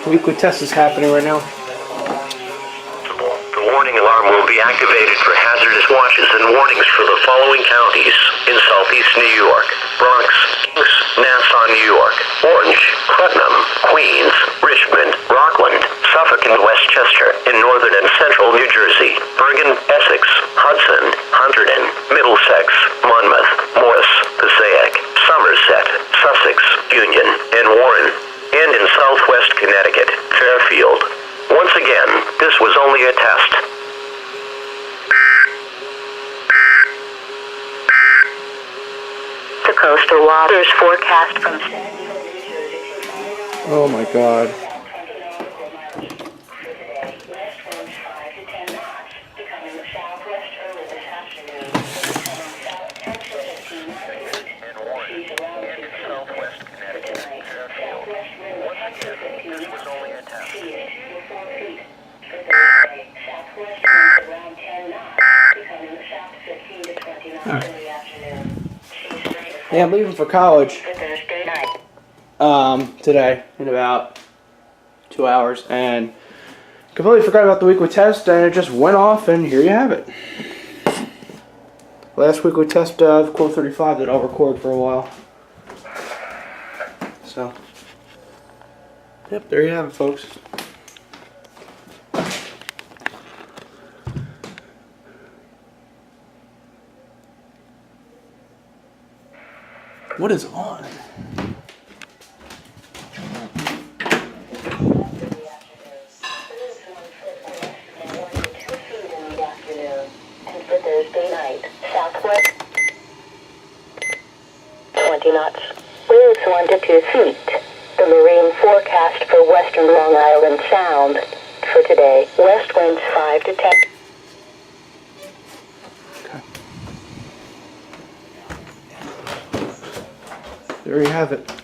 Weekly test is happening right now. The warning alarm will be activated for hazardous watches and warnings for the following counties in southeast New York: Bronx, Kings, Nassau, New York, Orange, Putnam, Queens, Richmond, Rockland, Suffolk, and Westchester in northern and central New Jersey, Bergen, Essex, Hudson, Hunterdon, Middlesex, Monmouth, Morris, Passaic, Somerset, Sussex, Union, and Warren, and in southwest Connecticut, Fairfield. Once again, this was only a test. The coastal waters forecast from... Oh my god. Yeah, I'm leaving for college today in about 2 hours, and completely forgot about the weekly test, and it just went off, and here you have it. Last weekly test of KWO35 that I'll record for a while. So, yep, there you have it, folks. What is on? Thursday night, southwest 20 knots, waves 1 to 2 feet. The marine forecast for western Long Island Sound for today, west winds 5 to 10. There you have it.